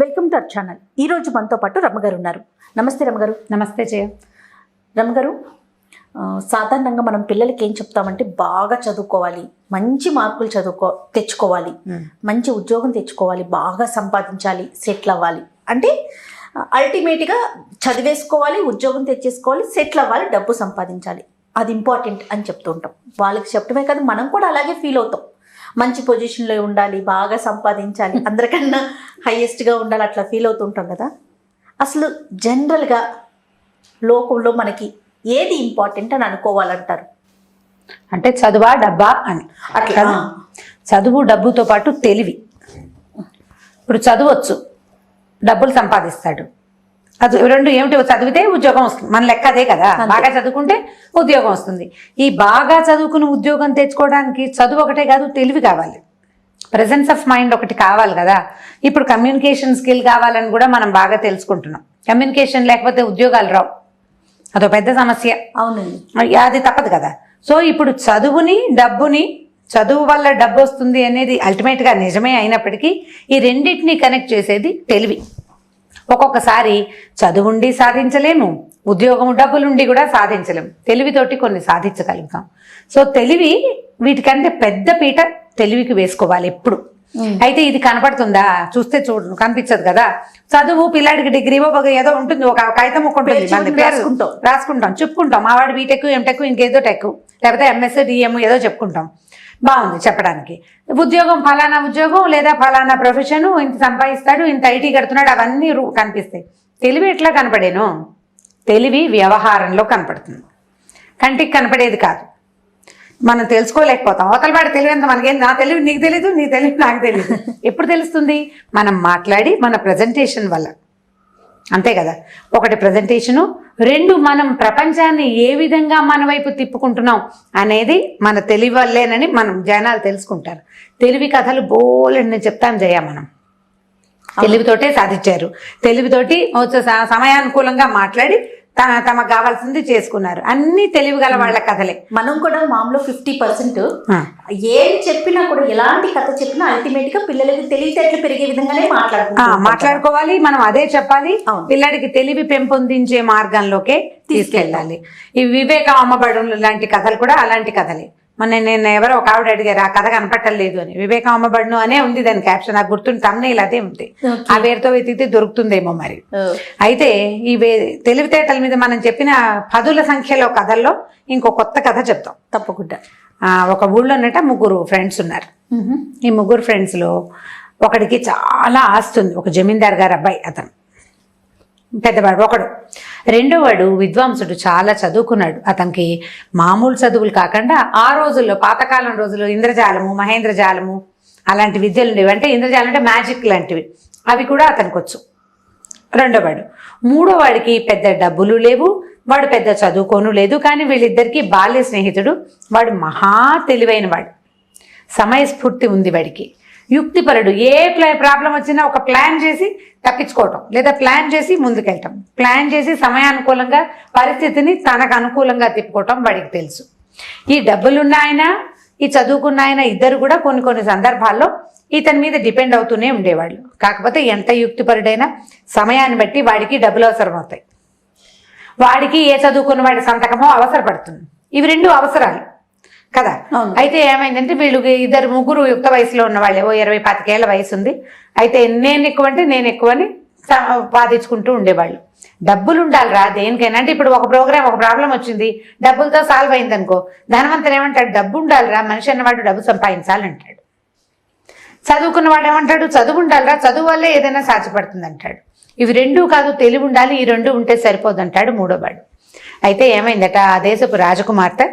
Welcome to our channel. ఈరోజు మనతో పాటు రమ్మగారు ఉన్నారు. నమస్తే రమ్మగారు. నమస్తే జయ. రమ్మగారు, సాధారణంగా మనం పిల్లలకి ఏం చెప్తామంటే బాగా చదువుకోవాలి, మంచి మార్కులు తెచ్చుకోవాలి, మంచి ఉద్యోగం తెచ్చుకోవాలి, బాగా సంపాదించాలి, సెటిల్ అవ్వాలి. అంటే అల్టిమేట్గా చదివేసుకోవాలి, ఉద్యోగం తెచ్చేసుకోవాలి, సెటిల్ అవ్వాలి, డబ్బు సంపాదించాలి, అది ఇంపార్టెంట్ అని చెప్తూ ఉంటాం. వాళ్ళకి చెప్పడమే కాదు, మనం కూడా అలాగే ఫీల్ అవుతాం. మంచి పొజిషన్లో ఉండాలి, బాగా సంపాదించాలి, అందరికన్నా హైయెస్ట్గా ఉండాలి, అట్లా ఫీల్ అవుతుంటాం కదా. అసలు జనరల్గా లోకంలో మనకి ఏది ఇంపార్టెంట్ అని అనుకోవాలంటారు? అంటే చదువా డబ్బా అని అట్లా. చదువు డబ్బుతో పాటు తెలివి. ఇప్పుడు చదవచ్చు, డబ్బులు సంపాదిస్తాడు, అది రెండు ఏమిటి? చదివితే ఉద్యోగం వస్తుంది, మన లెక్క అదే కదా. బాగా చదువుకుంటే ఉద్యోగం వస్తుంది. ఈ బాగా చదువుకుని ఉద్యోగం తెచ్చుకోవడానికి చదువు ఒకటే కాదు, తెలివి కావాలి, ప్రెజెన్స్ ఆఫ్ మైండ్ ఒకటి కావాలి కదా. ఇప్పుడు కమ్యూనికేషన్ స్కిల్ కావాలని కూడా మనం బాగా తెలుసుకుంటున్నాం. కమ్యూనికేషన్ లేకపోతే ఉద్యోగాలు రావు, అదో పెద్ద సమస్య. అవునండి, అది తప్పదు కదా. సో ఇప్పుడు డబ్బుని చదువు వల్ల డబ్బు వస్తుంది అనేది అల్టిమేట్గా నిజమే అయినప్పటికీ ఈ రెండింటినీ కనెక్ట్ చేసేది తెలివి. ఒక్కొక్కసారి చదువుండి సాధించలేము, ఉద్యోగం డబ్బులుండి కూడా సాధించలేము, తెలివితోటి కొన్ని సాధించగలుగుతాం. సో తెలివి వీటికంటే పెద్ద పీట తెలివికి వేసుకోవాలి ఎప్పుడు. అయితే ఇది కనపడుతుందా? చూస్తే కనిపించదు కదా. చదువు పిల్లాడికి డిగ్రీ ఏదో ఉంటుంది, ఒక కాగితం ఉంటుంది, రాసుకుంటాం, చెప్పుకుంటాం, మా వాడు బీటెక్, ఎంటెక్, ఇంకేదో టెక్, లేకపోతే ఎంఎస్, డిఎం ఏదో చెప్పుకుంటాం. బాగుంది చెప్పడానికి. ఉద్యోగం ఫలానా ఉద్యోగం లేదా ఫలానా ప్రొఫెషన్, ఇంత సంపాదిస్తాడు, ఇంత ఐటీ కడుతున్నాడు, అవన్నీ కనిపిస్తాయి. తెలివి ఎట్లా కనపడేను? తెలివి వ్యవహారంలో కనపడుతుంది, కంటికి కనపడేది కాదు. మనం తెలుసుకోలేకపోతాం. అవతల వాడి తెలివి ఎంత మనకేం, నా తెలివి నీకు తెలీదు, నీ తెలివి నాకు తెలీదు. ఎప్పుడు తెలుస్తుంది? మనం మాట్లాడి మన ప్రజెంటేషన్ వల్ల, అంతే కదా. ఒకటి ప్రజెంటేషను, రెండు మనం ప్రపంచాన్ని ఏ విధంగా మన వైపు తిప్పుకుంటున్నాం అనేది మన తెలివి వల్లేనని మనం జనాలు తెలుసుకుంటారు. తెలివి కథలు బోలెడని చెప్తాం జయ. మనం తెలివితోటే సాధించారు, తెలివితోటి సమయానుకూలంగా మాట్లాడి తమకు కావాల్సింది చేసుకున్నారు. అన్ని తెలివి గల వాళ్ళ కథలే. మనం కూడా మామూలు 50% ఏం చెప్పినా కూడా, ఎలాంటి కథ చెప్పినా అల్టిమేట్ గా పిల్లలకి తెలివితేటలు పెరిగే విధంగానే మాట్లాడుకోవాలి. మనం అదే చెప్పాలి, పిల్లడికి తెలివి పెంపొందించే మార్గంలోకే తీసుకెళ్ళాలి. ఈ వివేక అమ్మబడులు లాంటి కథలు కూడా అలాంటి కథలే. నేను ఎవరో ఒక ఆవిడ అడిగారు, ఆ కథ కనపట్టలేదు అని. వివేకం అమ్మబడును అనే ఉంది దాని క్యాప్షన్, నాకు గుర్తుంది, తమ్నైల్ అదే ఉంది. ఆ పేరుతో వెతికితే దొరుకుతుందేమో మరి. అయితే ఈ తెలివితేటల మీద మనం చెప్పిన పదుల సంఖ్యలో కథల్లో ఇంకో కొత్త కథ చెప్తాం తప్పకుండా. ఒక ఊళ్ళోనట 3 ఫ్రెండ్స్ ఉన్నారు. ఈ 3 ఫ్రెండ్స్లో ఒకడికి చాలా ఆస్తి ఉంది, ఒక జమీందార్ గారు అబ్బాయి, అతను పెద్దవాడు. ఒకడు రెండోవాడు విద్వాంసుడు, చాలా చదువుకున్నాడు. అతనికి మామూలు చదువులు కాకుండా ఆ రోజుల్లో, పాతకాలం రోజుల్లో ఇంద్రజాలము, మహేంద్రజాలము అలాంటి విద్యలు ఉండేవి. అంటే ఇంద్రజాలం అంటే మ్యాజిక్ లాంటివి, అవి కూడా అతనికి వచ్చు రెండోవాడు. మూడోవాడికి పెద్ద డబ్బులు లేవు, వాడు పెద్ద చదువుకోను లేదు. కానీ వీళ్ళిద్దరికీ బాల్య స్నేహితుడు. వాడు మహా తెలివైన వాడు, సమయస్ఫూర్తి ఉంది వాడికి, యుక్తిపరుడు. ఏ ప్రాబ్లం వచ్చినా ఒక ప్లాన్ చేసి తప్పించుకోవటం, లేదా ప్లాన్ చేసి ముందుకెళ్ళటం, ప్లాన్ చేసి సమయానుకూలంగా పరిస్థితిని తనకు అనుకూలంగా తిప్పుకోవటం వాడికి తెలుసు. ఈ డబ్బులున్న ఆయన, ఈ చదువుకున్న ఆయన ఇద్దరు కూడా కొన్ని సందర్భాల్లో ఇతని మీద డిపెండ్ అవుతూనే ఉండేవాళ్ళు. కాకపోతే ఎంత యుక్తిపరుడైనా సమయాన్ని బట్టి వాడికి డబ్బులు అవసరం అవుతాయి. వాడికి ఏ చదువుకున్న వాడి సంతకమో అవసరపడుతుంది. ఇవి 2 అవసరాలు కదా. అయితే ఏమైందంటే వీళ్ళు ముగ్గురు యుక్త వయసులో ఉన్న వాళ్ళే, 20-25 ఏళ్ల వయసు ఉంది. అయితే నేను ఎక్కువ అంటే నేను ఎక్కువ అని వాదించుకుంటూ ఉండేవాళ్ళు. డబ్బులు ఉండాలిరా దేనికైనా. అంటే ఇప్పుడు ఒక ప్రాబ్లం వచ్చింది, డబ్బులతో సాల్వ్ అయింది అనుకో, ధనవంతుడు ఏమంటాడు? డబ్బు ఉండాలిరా, మనిషి అన్నవాడు డబ్బు సంపాదించాలంటాడు. చదువుకున్నవాడు ఏమంటాడు? చదువు ఉండాలిరా, చదువు వల్లే ఏదైనా సాధ్యపడుతుంది అంటాడు. ఇవి 2 కాదు, తెలివి ఉండాలి, ఈ 2 ఉంటే సరిపోదంటాడు మూడోవాడు. అయితే ఏమైందట, ఆ దేశపు రాజకుమార్తె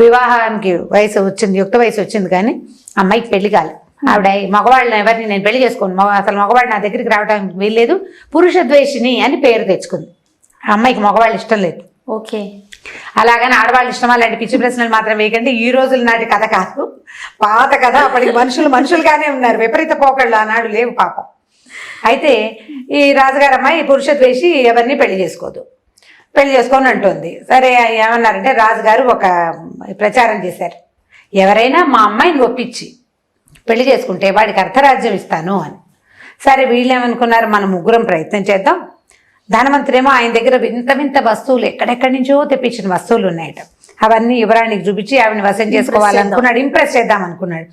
వివాహానికి వయసు వచ్చింది, యుక్త వయసు వచ్చింది, కానీ అమ్మాయికి పెళ్లి కాలే. ఆవిడ మగవాళ్ళని ఎవరిని నేను పెళ్లి చేసుకోను, అసలు మగవాడు నా దగ్గరికి రావడానికి వీల్లేదు, పురుషద్వేషిని అని పేరు తెచ్చుకుంది. ఆ అమ్మాయికి మగవాళ్ళు ఇష్టం లేదు. ఓకే, అలాగని ఆడవాళ్ళు ఇష్టం అలాంటి పిచ్చి ప్రశ్నలు మాత్రం వేయకండి. ఈ రోజుల నాటి కథ కాదు, పాత కథ. అప్పటికి మనుషులుగానే ఉన్నారు, విపరీత పోకళ్ళు ఆనాడు లేవు పాపం. అయితే ఈ రాజుగారు అమ్మాయి పురుషద్వేషి, ఎవరిని పెళ్లి చేసుకోదు, పెళ్లి చేసుకొని అంటుంది. సరే ఏమన్నారంటే, రాజుగారు ఒక ప్రచారం చేశారు, ఎవరైనా మా అమ్మాయిని ఒప్పించి పెళ్లి చేసుకుంటే వాడికి అర్ధరాజ్యం ఇస్తాను అని. సరే వీళ్ళేమనుకున్నారు, మనం ముగ్గురం ప్రయత్నం చేద్దాం. ధనవంతుడేమో ఆయన దగ్గర వింత వింత వస్తువులు ఎక్కడెక్కడి నుంచో తెప్పించిన వస్తువులు ఉన్నాయట. అవన్నీ యువరాణికి చూపించి ఆవిడని వశం చేసుకోవాలనుకున్నాడు, ఇంప్రెస్ చేద్దాం అనుకున్నాడు.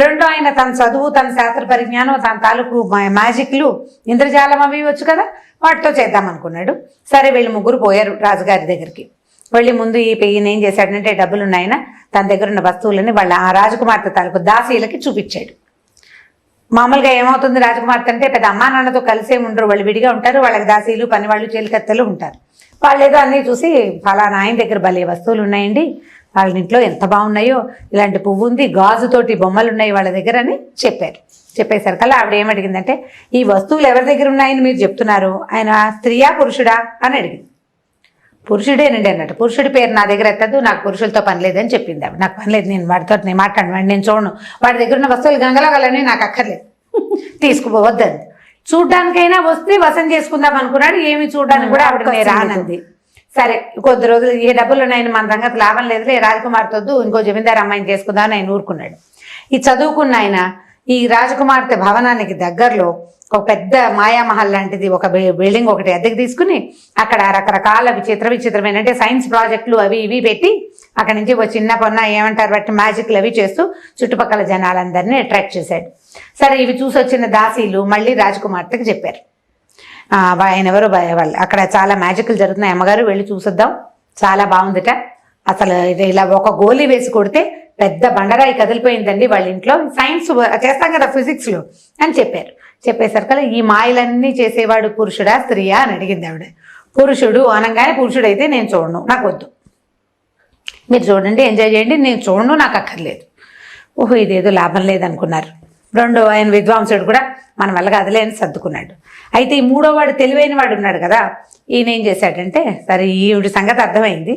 రెండో ఆయన తన చదువు, తన శాస్త్ర పరిజ్ఞానం, తన తాలూకు మ్యాజిక్లు, ఇంద్రజాలం అవి వచ్చు కదా, వాటితో చేద్దాం అనుకున్నాడు. సరే వీళ్ళు ముగ్గురు పోయారు రాజుగారి దగ్గరికి. వెళ్ళి ముందు ఈయన ఏం చేశాడంటే డబ్బులు ఉన్నాయన తన దగ్గర ఉన్న వస్తువులని వాళ్ళ ఆ రాజకుమార్తె తాలూకు దాసీలకి చూపించాడు. మామూలుగా ఏమవుతుంది, రాజకుమార్తె అంటే పెద్ద అమ్మా నాన్నతో కలిసే ఉండరు, వాళ్ళు విడిగా ఉంటారు. వాళ్ళకి దాసీలు, పనివాళ్ళు, చేలికత్తెలు ఉంటారు. వాళ్ళు ఏదో అన్నీ చూసి ఫలానా ఆయన దగ్గర భలే వస్తువులు ఉన్నాయండి, వాళ్ళ ఇంట్లో ఎంత బాగున్నాయో, ఇలాంటి పువ్వు ఉంది, గాజుతోటి బొమ్మలు ఉన్నాయి వాళ్ళ దగ్గర అని చెప్పారు. చెప్పేసరికల్లా ఆవిడ ఏమడిగిందంటే, ఈ వస్తువులు ఎవరి దగ్గర ఉన్నాయని మీరు చెప్తున్నారు, ఆయన స్త్రీయా పురుషుడా అని అడిగింది. పురుషుడేనండి అన్నట్టు. పురుషుడి పేరు నా దగ్గర ఎత్తద్దు, నాకు పురుషులతో పని లేదని చెప్పింది ఆవిడ. నాకు పని లేదు, నేను వాడితో నేను మాట్లాడను, వాడిని నేను చూడను, వాడి దగ్గర ఉన్న వస్తువులు గంగలగలని నాకు అక్కర్లేదు, తీసుకుపోవద్దని. చూడ్డానికైనా వస్తే వశం చేసుకుందాం అనుకున్నాడు. ఏమి చూడడానికి కూడా ఆవిడ రానంది. సరే కొద్ది రోజులు ఏ డబ్బులు ఉన్నాయని మన సంగతి లాభం లేదులే, రాజకుమార్తె వద్దు, ఇంకో జమీందారు అమ్మాయిని చేసుకుందామని ఆయన ఊరుకున్నాడు. ఈ చదువుకున్న ఆయన ఈ రాజకుమార్తె భవనానికి దగ్గరలో ఒక పెద్ద మాయామహల్ లాంటిది ఒక బిల్డింగ్ ఒకటి అద్దెకి తీసుకుని అక్కడ రకరకాల విచిత్రమైన అంటే సైన్స్ ప్రాజెక్టులు అవి ఇవి పెట్టి అక్కడి నుంచి ఒక చిన్న పొన్న ఏమంటారు బట్టి మ్యాజిక్లు అవి చేస్తూ చుట్టుపక్కల జనాలందరినీ అట్రాక్ట్ చేశాడు. సరే ఇవి చూసి వచ్చిన దాసీలు మళ్ళీ రాజకుమార్తెకి చెప్పారు, ఆయన ఎవరో వాళ్ళు అక్కడ చాలా మ్యాజిక్లు జరుగుతున్నాయి అమ్మగారు, వెళ్ళి చూసొద్దాం, చాలా బాగుందిట, అసలు ఇలా ఒక గోలీ వేసి కొడితే పెద్ద బండరాయి కదిలిపోయిందండి వాళ్ళ ఇంట్లో, సైన్స్ చేస్తాం కదా ఫిజిక్స్లో అని చెప్పారు. చెప్పేసరికల్లా ఈ మాయలన్నీ చేసేవాడు పురుషుడా స్త్రీయా అని అడిగింది ఆవిడ. పురుషుడు అనగానే పురుషుడైతే నేను చూడను, నాకు వద్దు, మీరు చూడండి ఎంజాయ్ చేయండి, నేను చూడను, నాకు అక్కర్లేదు. ఓహో ఇదేదో లాభం లేదనుకున్నారు. రెండో ఆయన విద్వాంసుడు కూడా మన వల్ల కదలే అని సర్దుకున్నాడు. అయితే ఈ మూడో వాడు తెలివైన వాడు ఉన్నాడు కదా, ఈయన ఏం చేశాడంటే సరే ఈవిడ సంగతి అర్థమైంది.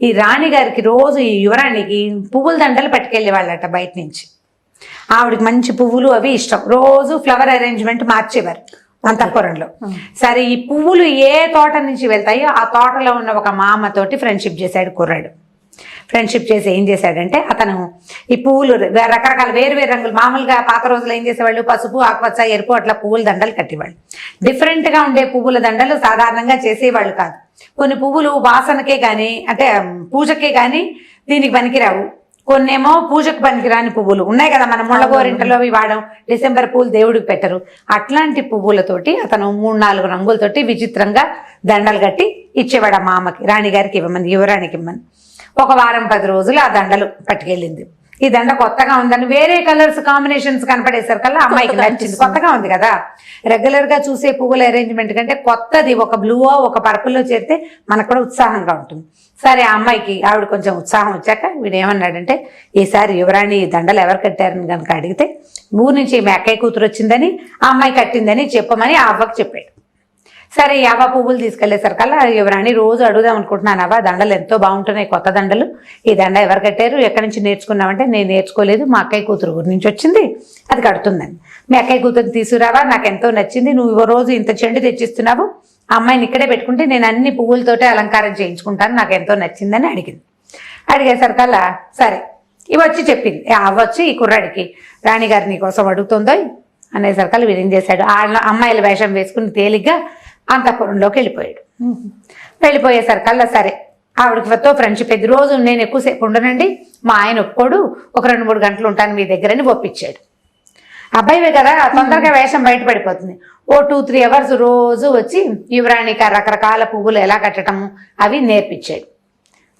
ఈ రాణిగారికి రోజు ఈ యువరాణికి పువ్వుల దండలు పట్టుకెళ్ళే వాళ్ళట బయట నుంచి. ఆవిడకి మంచి పువ్వులు అవి ఇష్టం, రోజు ఫ్లవర్ అరేంజ్మెంట్ మార్చేవారు అంతఃపురంలో. సరే ఈ పువ్వులు ఏ తోట నుంచి వెళ్తాయో ఆ తోటలో ఉన్న ఒక మామతోటి ఫ్రెండ్షిప్ చేశాడు కుర్రాడు. ఫ్రెండ్షిప్ చేసి ఏం చేశాడంటే అతను ఈ పువ్వులు రకరకాల వేరు రంగులు, మామూలుగా పాత రోజులు ఏం చేసేవాళ్ళు పసుపు, ఆకుపచ్చ, ఎరుపు అట్లా పువ్వుల దండలు కట్టేవాళ్ళు. డిఫరెంట్గా ఉండే పువ్వుల దండలు సాధారణంగా చేసేవాళ్ళు కాదు. కొన్ని పువ్వులు వాసనకే కానీ అంటే పూజకే కానీ దీనికి పనికిరావు, కొన్నేమో పూజకు పనికిరాని పువ్వులు ఉన్నాయి కదా, మన ముళ్ళగోరింటలో అవి వాడడం, డిసెంబర్ పూలు దేవుడికి పెట్టరు, అట్లాంటి పువ్వులతోటి అతను 3-4 రంగులతోటి విచిత్రంగా దండలు కట్టి ఇచ్చేవాడు ఆ మామకి, రాణిగారికి ఇవ్వమని, యువరాణికి ఇవ్వమని. ఒక వారం 10 రోజులు ఆ దండలు పట్టుకెళ్ళింది. ఈ దండ కొత్తగా ఉందని వేరే కలర్స్ కాంబినేషన్స్ కనపడేసరికల్లా అమ్మాయికి నచ్చింది, కొత్తగా ఉంది కదా, రెగ్యులర్ గా చూసే పువ్వుల అరేంజ్మెంట్ కంటే కొత్తది ఒక బ్లూవో ఒక పర్పుల్లో చేరితే మనకు కూడా ఉత్సాహంగా ఉంటుంది. సరే ఆ అమ్మాయికి ఆవిడ కొంచెం ఉత్సాహం వచ్చాక వీడు ఏమన్నాడంటే, ఈసారి యువరాణి దండలు ఎవరు కట్టారని కనుక అడిగితే ఊరు నుంచి మీ అక్కయ్య కూతురు వచ్చిందని ఆ అమ్మాయి కట్టిందని చెప్పమని ఆ అవ్వకు చెప్పాడు. సరే యావ పువ్వులు తీసుకెళ్లేసరికల్లా యువరాణి రోజు అడుగుదాం అనుకుంటున్నాను, అవ్వ దండలు ఎంతో బాగుంటున్నాయి, కొత్త దండలు, ఈ దండ ఎవరు కట్టారు, ఎక్కడి నుంచి నేర్చుకున్నామంటే నేను నేర్చుకోలేదు, మా అక్కయ్య కూతురు ఊరి నుంచి వచ్చింది, అది కడుతుందని. మీ అక్కయ్య కూతురు తీసుకురావా, నాకు ఎంతో నచ్చింది, నువ్వు రోజు ఇంత చెండు తెచ్చిస్తున్నావు, ఆ అమ్మాయిని ఇక్కడే పెట్టుకుంటే నేను అన్ని పువ్వులతోటే అలంకారం చేయించుకుంటాను, నాకు ఎంతో నచ్చిందని అడిగింది. అడిగేసరికల్లా సరే ఇవి వచ్చి చెప్పింది, అవ్వచ్చు ఈ కుర్రాడికి రాణిగారు నీ కోసం అడుగుతుందో అనేసరికల్లా వీరేం చేశాడు, ఆ అమ్మాయిల వేషం వేసుకుని తేలిగ్గా అంతఃపురంలోకి వెళ్ళిపోయాడు. వెళ్ళిపోయేసరికల్లా సరే ఆవిడతో ఫ్రెండ్షిప్ ఎద్దు, రోజు నేను ఎక్కువసేపు ఉండనండి, మా ఆయన ఒప్పుకోడు, ఒక 2-3 గంటలు ఉంటాను మీ దగ్గరని ఒప్పించాడు. అబ్బాయివే కదా తొందరగా వేషం బయటపడిపోతుంది. ఓ 2-3 అవర్స్ రోజు వచ్చి యువరాణికి రకరకాల పువ్వులు ఎలా కట్టడము అవి నేర్పించాడు.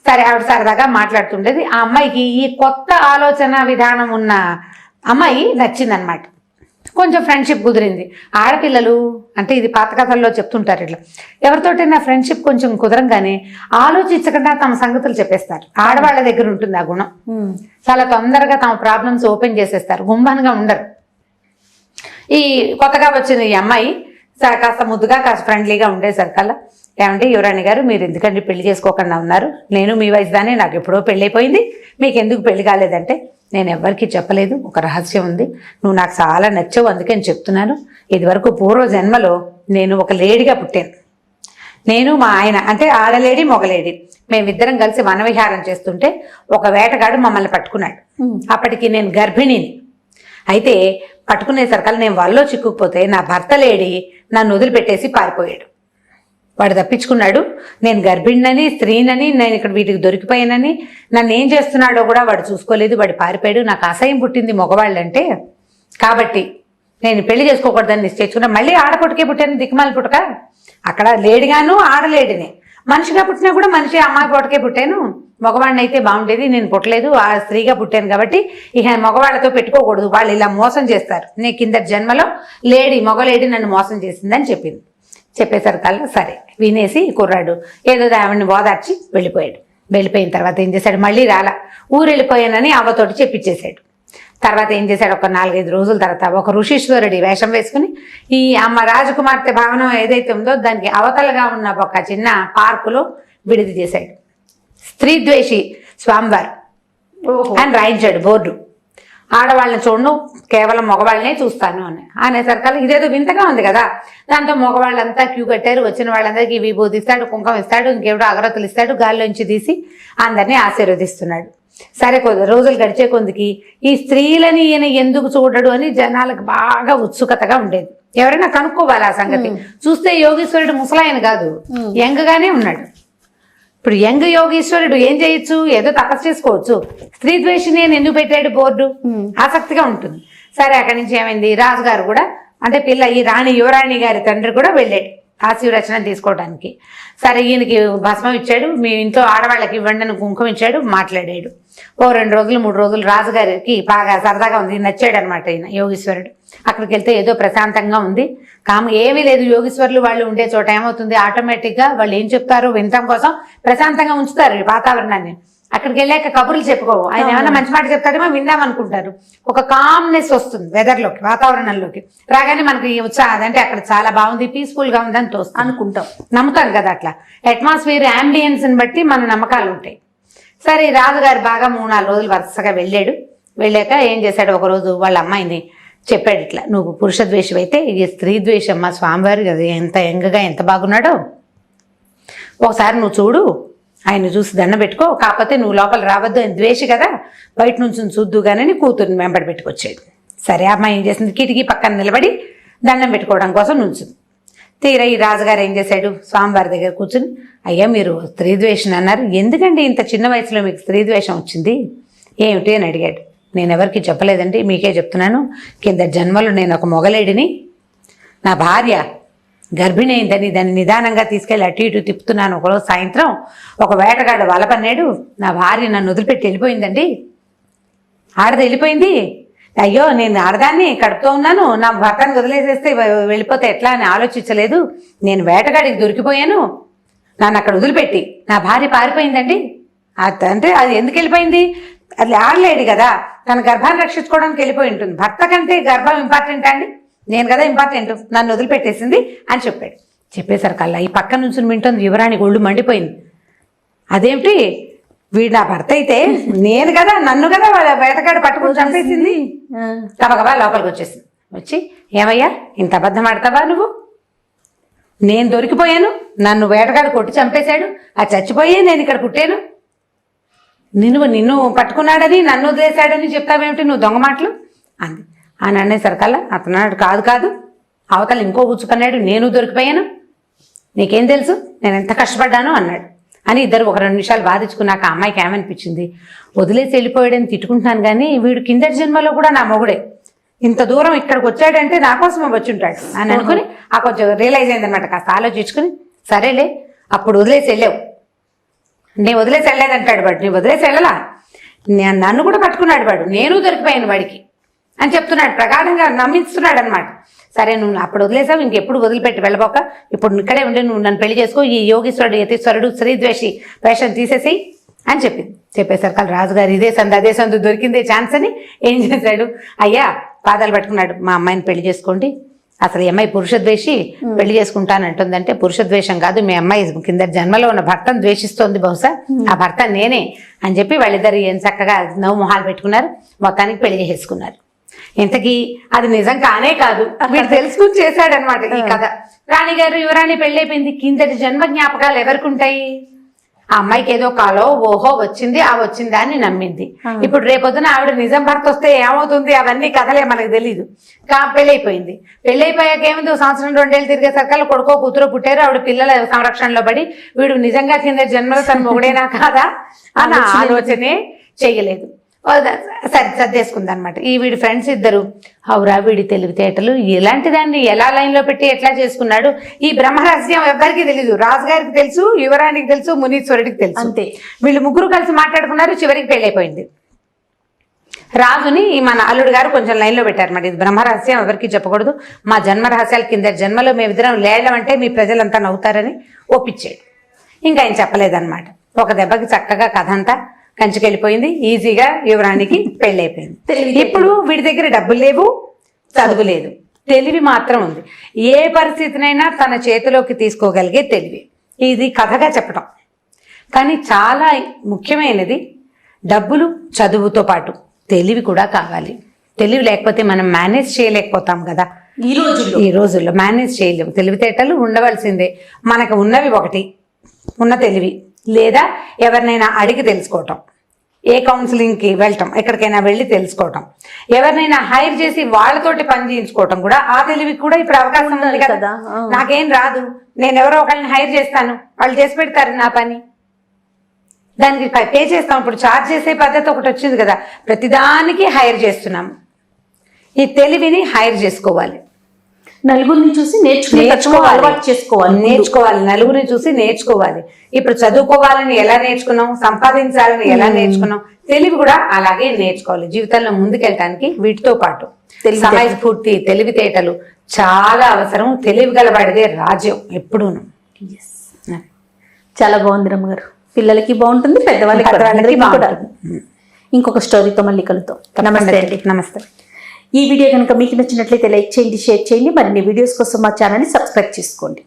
సరే ఆవిడ సరదాగా మాట్లాడుతుండేది. ఆ అమ్మాయికి ఈ కొత్త ఆలోచన విధానం ఉన్న అమ్మాయి నచ్చిందనమాట. కొంచెం ఫ్రెండ్షిప్ కుదిరింది. ఆడపిల్లలు అంటే ఇది పాత కథల్లో చెప్తుంటారు, ఇట్లా ఎవరితోటైనా ఫ్రెండ్షిప్ కొంచెం కుదరంగానే ఆలోచించకుండా తమ సంగతులు చెప్పేస్తారు. ఆడవాళ్ళ దగ్గర ఉంటుంది ఆ గుణం, చాలా తొందరగా తమ ప్రాబ్లమ్స్ ఓపెన్ చేసేస్తారు, గుంభనంగా ఉండరు. ఈ కొత్తగా వచ్చిన ఈ అమ్మాయి కాస్త ముద్దుగా కాస్త ఫ్రెండ్లీగా ఉండేసరికల్లా, ఏమంటే యువరాణి గారు మీరు ఎందుకంటే పెళ్లి చేసుకోకుండా ఉన్నారు, నేను మీ వయసు దానే, నాకు ఎప్పుడో పెళ్ళి అయిపోయింది, మీకు ఎందుకు పెళ్లి కాలేదంటే, నేను ఎవ్వరికీ చెప్పలేదు, ఒక రహస్యం ఉంది, నువ్వు నాకు చాలా నచ్చావు అందుకే నేను చెప్తున్నాను, ఇదివరకు పూర్వ జన్మలో నేను ఒక లేడీగా పుట్టాను, నేను మా ఆయన అంటే ఆడలేడీ మొగలేడీ మేమిద్దరం కలిసి వనవిహారం చేస్తుంటే ఒక వేటగాడు మమ్మల్ని పట్టుకున్నాడు. అప్పటికి నేను గర్భిణిని. అయితే పట్టుకునేసరికల్లా నేను వల్లో చిక్కుకుపోతే నా భర్త లేడి నన్ను వదిలిపెట్టేసి పారిపోయాడు. వాడు తప్పించుకున్నాడు. నేను గర్భిణినని, స్త్రీనని, నేను ఇక్కడ వీటికి దొరికిపోయానని, నన్ను ఏం చేస్తున్నాడో కూడా వాడు చూసుకోలేదు. వాడు పారిపోయాడు. నాకు అసహ్యం పుట్టింది మగవాళ్ళంటే. కాబట్టి నేను పెళ్లి చేసుకోకూడదని నిశ్చయించుకున్నా. మళ్ళీ ఆడపుట్టుకే పుట్టాను, దిక్కుమాల పుట్టక. అక్కడ లేడిగాను ఆడలేడినే. మనిషిగా పుట్టినా కూడా మనిషి అమ్మాయి పుట్టకే పుట్టాను. మగవాడిని అయితే బాగుండేది, నేను పుట్టలేదు, ఆ స్త్రీగా పుట్టాను కాబట్టి ఇక మగవాళ్ళతో పెట్టుకోకూడదు, వాళ్ళు ఇలా మోసం చేస్తారు. నేను కిందటి జన్మలో మగ లేడీ నన్ను మోసం చేసిందని చెప్పింది. చెప్పేసరికల్లా సరే వినేసి కుర్రాడు ఏదో ఆవిడని ఓదార్చి వెళ్ళిపోయాడు. వెళ్ళిపోయిన తర్వాత ఏం చేశాడు, మళ్ళీ రాలా, ఊరు వెళ్ళిపోయానని అవ్వతోటి చెప్పించేశాడు. తర్వాత ఏం చేశాడు, ఒక 4-5 రోజుల తర్వాత ఒక ఋషీశ్వరుడి వేషం వేసుకుని ఈ అమ్మ రాజకుమార్తె భవనం ఏదైతే ఉందో దానికి అవతలగా ఉన్న ఒక చిన్న పార్కులో విడిది చేశాడు. స్త్రీ ద్వేషి స్వామివారు అని రాయించాడు బోర్డు. ఆడవాళ్ళని చూడను, కేవలం మగవాళ్ళనే చూస్తాను అని అనేసరికల్లా ఇదేదో వింతగా ఉంది కదా. దాంతో మగవాళ్ళంతా క్యూ కట్టారు. వచ్చిన వాళ్ళందరికీ విభూతి ఇస్తాడు, కుంకం ఇస్తాడు, ఇంకేవిడో అగరత్తులు ఇస్తాడు, గాల్లోంచి తీసి అందరినీ ఆశీర్వదిస్తున్నాడు. సరే రోజులు గడిచే కొందికి ఈ స్త్రీలని ఈయన ఎందుకు చూడడు అని జనాలకు బాగా ఉత్సుకతగా ఉండేది. ఎవరైనా కనుక్కోవాలి ఆ సంగతి. చూస్తే యోగీశ్వరుడు ముసలాయన కాదు, యంగ్గానే ఉన్నాడు. ఇప్పుడు యంగ్ యోగీశ్వరుడు ఏం చేయొచ్చు, ఏదో తపస్సు చేసుకోవచ్చు. స్త్రీ ద్వేషిని అని ఎందుకు పెట్టాడు బోర్డు, ఆసక్తిగా ఉంటుంది. సరే అక్కడి నుంచి ఏమైంది, రాజుగారు కూడా అంటే ఈ యువరాణి గారి తండ్రి కూడా వెళ్ళాడు ఆశీర్వచనం తీసుకోవడానికి. సరే ఈయనకి భస్మం ఇచ్చాడు, మీ ఇంట్లో ఆడవాళ్ళకి ఇవ్వండి అని కుంకుమ ఇచ్చాడు, మాట్లాడాడు. 2 రోజులు 3 రోజులు రాజుగారికి బాగా సరదాగా ఉంది, నచ్చాడు అనమాట ఈయన యోగీశ్వరుడు. అక్కడికి వెళ్తే ఏదో ప్రశాంతంగా ఉంది, ఏమీ లేదు. యోగీశ్వరులు వాళ్ళు ఉండే చోట ఏమవుతుంది, ఆటోమేటిక్గా వాళ్ళు ఏం చెప్తారో వినటం కోసం ప్రశాంతంగా ఉంచుతారు వాతావరణాన్ని. అక్కడికి వెళ్ళాక కబుర్లు చెప్పుకోవు, ఆయన ఏమైనా మంచి మాట చెప్తాడేమో విందాం అనుకుంటారు. ఒక కామ్నెస్ వస్తుంది వెదర్లోకి, వాతావరణంలోకి రాగానే మనకి ఉత్సాహం, అంటే అక్కడ చాలా బాగుంది, పీస్ఫుల్గా ఉందని తోస్తుంది అనుకుంటాం, నమ్ముతాం కదా. అట్లా అట్మాస్ఫియర్ ని బట్టి మన నమ్మకాలు ఉంటాయి. సరే రాజుగారు బాగా 3-4 రోజులు వరుసగా వెళ్ళాడు. వెళ్ళాక ఏం చేశాడు, ఒకరోజు వాళ్ళ అమ్మాయిని చెప్పాడు, ఇట్లా నువ్వు పురుష ద్వేషం అయితే ఇది స్త్రీ ద్వేషం, మా స్వామివారు ఎంత యంగగా ఎంత బాగున్నాడో ఒకసారి నువ్వు చూడు, ఆయన చూసి దండం పెట్టుకో, కాకపోతే నువ్వు లోపల రావద్దు, ఆయన ద్వేషి కదా, బయట నుంచి చూద్దుగానని కూతుర్ని వెంబడి పెట్టుకొచ్చాడు. సరే అమ్మాయి ఏం చేసింది, కిటికీ పక్కన నిలబడి దండం పెట్టుకోవడం కోసం నుంచుంది. తీరా ఈ రాజుగారు ఏం చేశాడు, స్వామివారి దగ్గర కూర్చుని, అయ్యా మీరు స్త్రీ ద్వేషం అన్నారు, ఎందుకండి ఇంత చిన్న వయసులో మీకు స్త్రీ ద్వేషం వచ్చింది ఏమిటి అని అడిగాడు. నేను ఎవరికి చెప్పలేదండి, మీకే చెప్తున్నాను. కింద జన్మలో నేను ఒక మొగలేడిని, నా భార్య గర్భిణి అయిందని దాన్ని నిదానంగా తీసుకెళ్ళి అటు ఇటు తిప్పుతున్నాను. ఒకరోజు సాయంత్రం ఒక వేటగాడు వలపన్నాడు, నా భార్య నన్ను వదిలిపెట్టి వెళ్ళిపోయిందండి. ఆడది వెళ్ళిపోయింది, అయ్యో నేను ఆడదాన్ని కడుపుతూ ఉన్నాను, నా భర్తను వదిలేసేస్తే వెళ్ళిపోతే ఎట్లా అని ఆలోచించలేదు, నేను వేటగాడికి దొరికిపోయాను, నన్ను అక్కడ వదిలిపెట్టి నా భార్య పారిపోయిందండి. అంటే అది ఎందుకు వెళ్ళిపోయింది, అది ఆడలేడు కదా, తన గర్భాన్ని రక్షించుకోవడానికి వెళ్ళిపోయి ఉంటుంది. భర్త కంటే గర్భం ఇంపార్టెంట్ అండి, నేను కదా ఇంపార్టెంట్, నన్ను వదిలిపెట్టేసింది అని చెప్పాడు. చెప్పేసరికల్లా ఈ పక్క నుంచి వింటుంది యువరాణి ఒళ్ళు మండిపోయింది. అదేమిటి, వీడు నా భర్త అయితే నేను కదా, నన్ను కదా వేటగాడు పట్టుకుని చంపేసింది. గబగబా లోపలికి వచ్చేసింది. వచ్చి ఏమయ్యా ఇంత అబద్ధం ఆడతావా నువ్వు, నేను దొరికిపోయాను, నన్ను వేటగాడు కొట్టి చంపేశాడు, ఆ చచ్చిపోయే నేను ఇక్కడ పుట్టాను, నిన్ను పట్టుకున్నాడని నన్ను వదిలేశాడని చెప్తావేమిటి నువ్వు దొంగ మాటలు అంది. అని అనేసరికల్లా అతను కాదు అవతల ఇంకో గుచ్చుకున్నాడు, నేను దొరికిపోయాను, నీకేం తెలుసు నేను ఎంత కష్టపడ్డాను అన్నాడు. అని ఇద్దరు ఒక 2 నిమిషాలు వాదించుకున్నాక ఆ అమ్మాయికి ఏమనిపించింది, వదిలేసి వెళ్ళిపోయాడని తిట్టుకుంటున్నాను కానీ వీడు కిందటి జన్మలో కూడా నా మొగుడే, ఇంత దూరం ఇక్కడికి వచ్చాడంటే నా కోసమే వచ్చి ఉంటాడు అని అనుకుని ఆ కొంచెం రియలైజ్ అయిందనమాట. కాస్త ఆలోచించుకుని సరేలే అప్పుడు వదిలేసి వెళ్ళావు, నేను వదిలేసి వెళ్ళలేదంటాడు వాడు, నేను వదిలేసి వెళ్ళలా, నన్ను కూడా పట్టుకున్నాడు వాడు, నేను దొరికిపోయాను వాడికి అని చెప్తున్నాడు, ప్రగాఢంగా నమ్మిస్తున్నాడు అనమాట. సరే నువ్వు అప్పుడు వదిలేసావు, ఇంకెప్పుడు వదిలిపెట్టి వెళ్ళబోక ఇప్పుడు ఇక్కడే ఉండి నువ్వు నన్ను పెళ్లి చేసుకో, ఈ యోగీశ్వరుడు యతీశ్వరుడు స్త్రీ ద్వేషి వేషం తీసేసి అని చెప్పింది. చెప్పేసరికి రాజుగారు ఇదే సందు దొరికిందే ఛాన్స్ అని ఏం చేశాడు, అయ్యా పాదాలు పట్టుకున్నాడు, మా అమ్మాయిని పెళ్లి చేసుకోండి, అసలు ఈ అమ్మాయి పురుషద్వేషి పెళ్లి చేసుకుంటానంటుందంటే పురుషద్వేషం కాదు, మీ అమ్మాయి కింద జన్మలో ఉన్న భర్తను ద్వేషిస్తోంది, బహుశా ఆ భర్త నేనే అని చెప్పి వాళ్ళిద్దరు ఏం చక్కగా నవ్వు మొహాలు పెట్టుకున్నారు, మొత్తానికి పెళ్లి చేసుకున్నారు. ఇంతకీ అది నిజం కానే కాదు, వీడు తెలుసుకుని చేశాడనమాట ఈ కథ. రాణిగారు యువరాణి పెళ్ళైపోయింది, కిందటి జన్మ జ్ఞాపకాలు ఎవరికి ఉంటాయి, ఆ అమ్మాయికి ఏదో కాలో ఓహో వచ్చింది ఆ వచ్చిందా అని నమ్మింది. ఇప్పుడు రేపొద్దున ఆవిడ నిజం భర్త వస్తే ఏమవుతుంది అవన్నీ కథలే మనకు తెలీదు. పెళ్ళైపోయింది. పెళ్ళైపోయాక ఏముంది, 1 సంవత్సరం 2 ఏళ్ళు తిరిగే సర్కాలు కొడుకో కూతురో పుట్టారు. ఆవిడ పిల్లల సంరక్షణలో పడి వీడు నిజంగా కింద జన్మలో తన మొగుడేనా కాదా అన్న ఆలోచనే చెయ్యలేదు. సర్దేసుకుంది అనమాట. ఈ వీడి ఫ్రెండ్స్ ఇద్దరు అవురా వీడి తెలివితేటలు ఇలాంటి దాన్ని ఎలా లైన్లో పెట్టి ఎట్లా చేసుకున్నాడు, ఈ బ్రహ్మరహస్యం ఎవరికి తెలీదు. రాజుగారికి తెలుసు, యువరానికి తెలుసు, మునీశ్వరుడికి తెలుసు. అంతే. వీళ్ళు ముగ్గురు కలిసి మాట్లాడుకున్నారు. చివరికి పెళ్ళైపోయింది. రాజుని మన అల్లుడు గారు కొంచెం లైన్లో పెట్టారన్నమాట. ఇది బ్రహ్మరహస్యం ఎవరికి చెప్పకూడదు, మా జన్మ రహస్యాల కింద జన్మలో మేమిద్దరం లేడమంటే మీ ప్రజలంతా నవ్వుతారని ఒప్పించాడు. ఇంకా ఆయన చెప్పలేదన్నమాట. ఒక దెబ్బకి చక్కగా కథ అంతా కంచుకెళ్ళిపోయింది. ఈజీగా యువరానికి పెళ్ళైపోయింది. ఇప్పుడు వీడి దగ్గర డబ్బులు లేవు, చదువు లేదు, తెలివి మాత్రం ఉంది. ఏ పరిస్థితినైనా తన చేతిలోకి తీసుకోగలిగే తెలివి. ఇది కథగా చెప్పటం. కానీ చాలా ముఖ్యమైనది డబ్బులు చదువుతో పాటు తెలివి కూడా కావాలి. తెలివి లేకపోతే మనం మేనేజ్ చేయలేకపోతాం కదా. ఈ రోజుల్లో మేనేజ్ చేయలేము. తెలివితేటలు ఉండవలసిందే. మనకు ఉన్నవి ఒకటి ఉన్న తెలివి, లేదా ఎవరినైనా అడిగి తెలుసుకోవటం, ఏ కౌన్సిలింగ్కి వెళ్ళటం, ఎక్కడికైనా వెళ్ళి తెలుసుకోవటం, ఎవరినైనా హైర్ చేసి వాళ్ళతోటి పని చేయించుకోవటం కూడా ఆ తెలివికి కూడా ఇప్పుడు అవకాశం ఉంది కదా. నాకేం రాదు, నేను ఎవరో ఒకరిని హైర్ చేస్తాను, వాళ్ళు చేసి పెడతారు నా పని, దానికి పే చేస్తాం. ఇప్పుడు ఛార్జ్ చేసే పద్ధతి ఒకటి వచ్చింది కదా, ప్రతిదానికి హైర్ చేస్తున్నాం. ఈ తెలివిని హైర్ చేసుకోవాలి. నలుగురిని చూసి నేర్చుకోవాలి. నలుగురిని చూసి నేర్చుకోవాలి. ఇప్పుడు చదువుకోవాలని ఎలా నేర్చుకున్నాం, సంపాదించాలని ఎలా నేర్చుకున్నాం, తెలివి కూడా అలాగే నేర్చుకోవాలి. జీవితంలో ముందుకెళ్ళటానికి వీటితో పాటు సమయస్ఫూర్తి, తెలివితేటలు చాలా అవసరం. తెలివి గలవాడిదే రాజ్యం ఎప్పుడూను. చాలా బాగుంది రమ్మగారు. పిల్లలకి బాగుంటుంది, పెద్దవాళ్ళకి బాగుంటుంది. ఇంకొక స్టోరీతో మళ్ళీ కలుద్దాం. నమస్తే అండి. నమస్తే. ఈ వీడియో కనుక మీకు నచ్చినట్లయితే లైక్ చేయండి, షేర్ చేయండి. మరిన్ని వీడియోస్ కోసం మా ఛానల్ని సబ్స్క్రైబ్ చేసుకోండి.